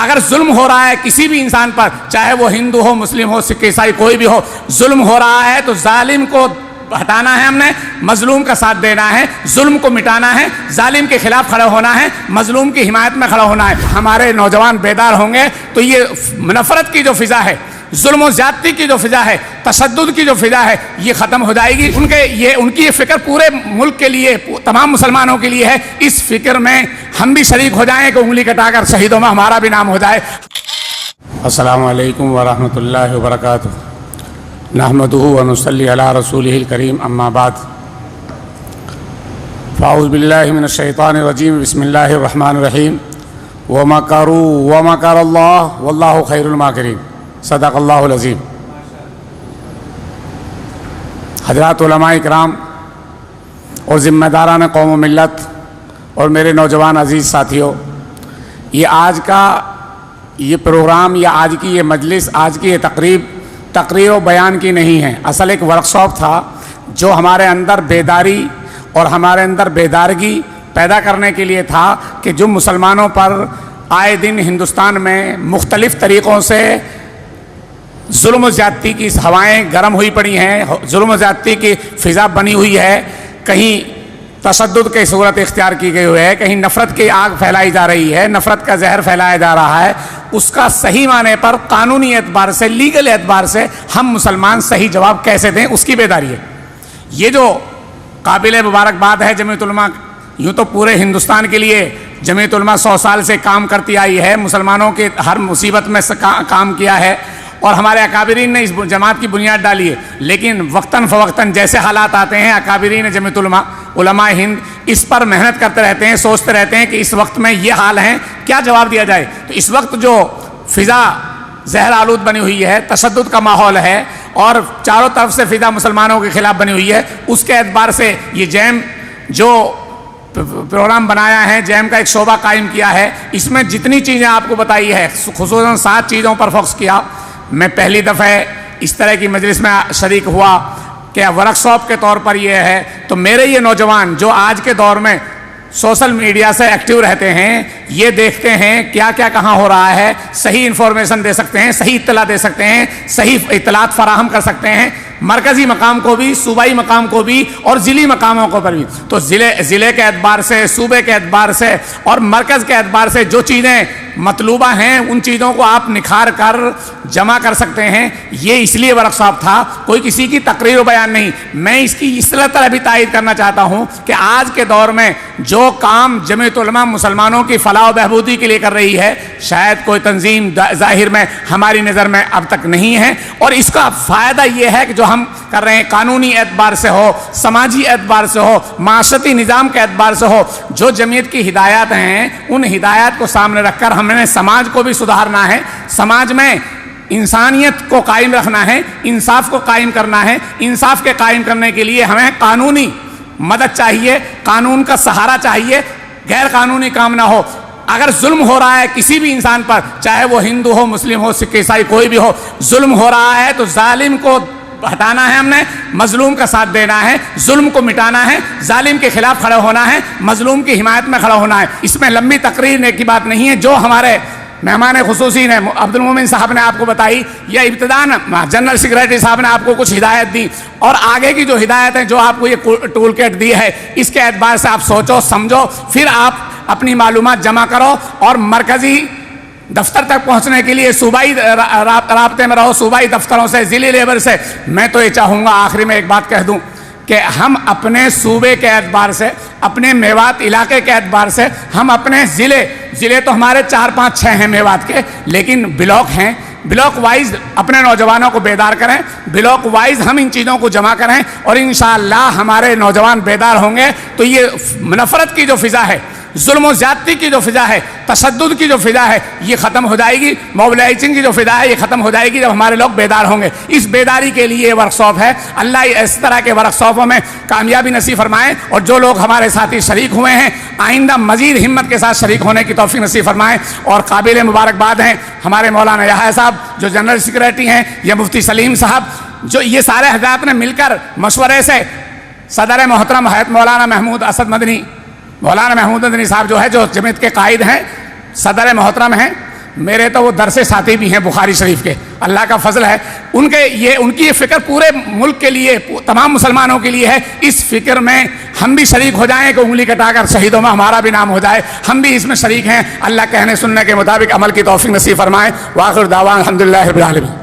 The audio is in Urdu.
اگر ظلم ہو رہا ہے کسی بھی انسان پر، چاہے وہ ہندو ہو، مسلم ہو، سکھ، عیسائی، کوئی بھی ہو، ظلم ہو رہا ہے تو ظالم کو ہٹانا ہے، ہم نے مظلوم کا ساتھ دینا ہے، ظلم کو مٹانا ہے، ظالم کے خلاف کھڑا ہونا ہے، مظلوم کی حمایت میں کھڑا ہونا ہے۔ ہمارے نوجوان بیدار ہوں گے تو یہ نفرت کی جو فضا ہے، ظلم و زیادتی کی جو فضا ہے، تشدد کی جو فضا ہے، یہ ختم ہو جائے گی۔ ان کی یہ فکر پورے ملک کے لیے، تمام مسلمانوں کے لیے ہے۔ اس فکر میں ہم بھی شریک ہو جائیں کہ انگلی کٹا کر شہیدوں میں ہمارا بھی نام ہو جائے۔ السلام علیکم ورحمۃ اللہ وبرکاتہ۔ نحمدہ ونصلی علی رسولہ الکریم، اما بعد، فاعوذ باللہ من الشیطان الرجیم، بسم اللہ الرحمن الرحیم۔ ومکروا ومکر اللہ واللہ خیر الماکرین، صدق اللہ العظیم۔ حضرات علماء کرام اور ذمہ داران قوم و ملت اور میرے نوجوان عزیز ساتھیوں، یہ آج کا یہ پروگرام یا آج کی یہ مجلس، آج کی یہ تقریر و بیان کی نہیں ہے، اصل ایک ورکشاپ تھا جو ہمارے اندر بیداری اور ہمارے اندر بیدارگی پیدا کرنے کے لیے تھا کہ جو مسلمانوں پر آئے دن ہندوستان میں مختلف طریقوں سے ظلم و زیادتی کی ہوائیں گرم ہوئی پڑی ہیں، ظلم و زیادتی کی فضا بنی ہوئی ہے، کہیں تشدد کی صورت اختیار کی گئی ہے، کہیں نفرت کی آگ پھیلائی جا رہی ہے، نفرت کا زہر پھیلایا جا رہا ہے۔ اس کا صحیح معنی پر قانونی اعتبار سے، لیگل اعتبار سے ہم مسلمان صحیح جواب کیسے دیں، اس کی بیداری ہے۔ یہ جو قابل مبارکباد ہے جمعیت علماء، یوں تو پورے ہندوستان کے لیے جمعیت علماء 100 سال سے کام کرتی آئی ہے، مسلمانوں کے ہر مصیبت میں کام کیا ہے اور ہمارے اکابرین نے اس جماعت کی بنیاد ڈالی ہے، لیکن وقتاً فوقتاً جیسے حالات آتے ہیں، اکابرین جمعیت علماء، علماء ہند اس پر محنت کرتے رہتے ہیں، سوچتے رہتے ہیں کہ اس وقت میں یہ حال ہے، کیا جواب دیا جائے۔ تو اس وقت جو فضا زہر آلود بنی ہوئی ہے، تشدد کا ماحول ہے اور چاروں طرف سے فضا مسلمانوں کے خلاف بنی ہوئی ہے، اس کے اعتبار سے یہ جیم جو پروگرام بنایا ہے، جیم کا ایک شعبہ قائم کیا ہے، اس میں جتنی چیزیں آپ کو بتائی ہے، خصوصاً 7 چیزوں پر فوکس کیا۔ میں پہلی دفعہ اس طرح کی مجلس میں شریک ہوا کہ ورکشاپ کے طور پر یہ ہے، تو میرے یہ نوجوان جو آج کے دور میں سوشل میڈیا سے ایکٹیو رہتے ہیں، یہ دیکھتے ہیں کیا کیا کہاں ہو رہا ہے، صحیح انفارمیشن دے سکتے ہیں، صحیح اطلاع دے سکتے ہیں، صحیح اطلاعات فراہم کر سکتے ہیں، مرکزی مقام کو بھی، صوبائی مقام کو بھی اور ضلعی مقاموں کو پر بھی۔ تو ضلع کے اعتبار سے، صوبے کے اعتبار سے اور مرکز کے اعتبار سے جو چیزیں مطلوبہ ہیں، ان چیزوں کو آپ نکھار کر جمع کر سکتے ہیں۔ یہ اس لیے ورکشاپ تھا، کوئی کسی کی تقریر و بیان نہیں۔ میں اس کی اس طرح بھی تائید کرنا چاہتا ہوں کہ آج کے دور میں جو کام جمعیت علماء مسلمانوں کی فلاح و بہبودی کے لیے کر رہی ہے، شاید کوئی تنظیم ظاہر میں ہماری نظر میں اب تک نہیں ہے، اور اس کا فائدہ یہ ہے کہ جو ہم کر رہے ہیں قانونی اعتبار سے ہو، سماجی اعتبار سے ہو، معاشرتی نظام کے اعتبار سے ہو، جو جمعیت کی ہدایات ہیں، ان ہدایات کو سامنے رکھ کر ہم نے سماج کو بھی سدھارنا ہے، سماج میں انسانیت کو قائم رکھنا ہے، انصاف کو قائم کرنا ہے۔ انصاف کے قائم کرنے کے لیے ہمیں قانونی مدد چاہیے، قانون کا سہارا چاہیے، غیر قانونی کام نہ ہو۔ اگر ظلم ہو رہا ہے کسی بھی انسان پر، چاہے وہ ہندو ہو، مسلم ہو، سکھ، عیسائی، کوئی بھی ہو، ظلم ہو رہا ہے تو ظالم کو ہٹانا ہے، ہم نے مظلوم کا ساتھ دینا ہے، ظلم کو مٹانا ہے، ظالم کے خلاف کھڑا ہونا ہے، مظلوم کی حمایت میں کھڑا ہونا ہے۔ اس میں لمبی تقریر کی بات نہیں ہے، جو ہمارے مہمان خصوصی نے عبد المومن صاحب نے آپ کو بتائی، یا ابتداءً جنرل سیکریٹری صاحب نے آپ کو کچھ ہدایت دی، اور آگے کی جو ہدایت ہے، جو آپ کو یہ ٹول کٹ دی ہے، اس کے اعتبار سے آپ سوچو سمجھو، پھر آپ اپنی معلومات جمع کرو اور مرکزی دفتر تک پہنچنے کے لیے صوبائی رابطے میں رہو، صوبائی دفتروں سے، ضلعی لیول سے۔ میں تو یہ چاہوں گا آخری میں ایک بات کہہ دوں کہ ہم اپنے صوبے کے اعتبار سے، اپنے میوات علاقے کے اعتبار سے، ہم اپنے ضلع تو ہمارے 4 5 6 ہیں میوات کے، لیکن بلاک ہیں، بلاک وائز اپنے نوجوانوں کو بیدار کریں، بلاک وائز ہم ان چیزوں کو جمع کریں، اور انشاءاللہ ہمارے نوجوان بیدار ہوں گے تو یہ نفرت کی جو فضا ہے، ظلم و زیادتی کی جو فضا ہے، تشدد کی جو فضا ہے، یہ ختم ہو جائے گی۔ موبلائزنگ کی جو فضا ہے، یہ ختم ہو جائے گی جب ہمارے لوگ بیدار ہوں گے۔ اس بیداری کے لیے یہ ورکشاپ ہے۔ اللہ اس طرح کے ورکشاپوں میں کامیابی نصیب فرمائے، اور جو لوگ ہمارے ساتھی شریک ہوئے ہیں، آئندہ مزید ہمت کے ساتھ شریک ہونے کی توفیق نصیب فرمائے۔ اور قابل مبارکباد ہیں ہمارے مولانا یحییٰ صاحب جو جنرل سیکریٹری ہیں، یا مفتی سلیم صاحب، جو یہ سارے حضرات نے مل کر مشورے سے صدر محترم حضرت مولانا محمود اسد مدنی، مولانا محمود مدنی صاحب جو ہے، جو جمعیت کے قائد ہیں، صدر محترم ہیں، میرے تو وہ درس ساتھی بھی ہیں بخاری شریف کے، اللہ کا فضل ہے، ان کی یہ فکر پورے ملک کے لیے، تمام مسلمانوں کے لیے ہے۔ اس فکر میں ہم بھی شریک ہو جائیں کہ انگلی کٹا کر شہیدوں میں ہمارا بھی نام ہو جائے، ہم بھی اس میں شریک ہیں۔ اللہ کہنے سننے کے مطابق عمل کی توفیق نصیب فرمائے۔ وآخر دعوانا الحمدللہ رب العالمین۔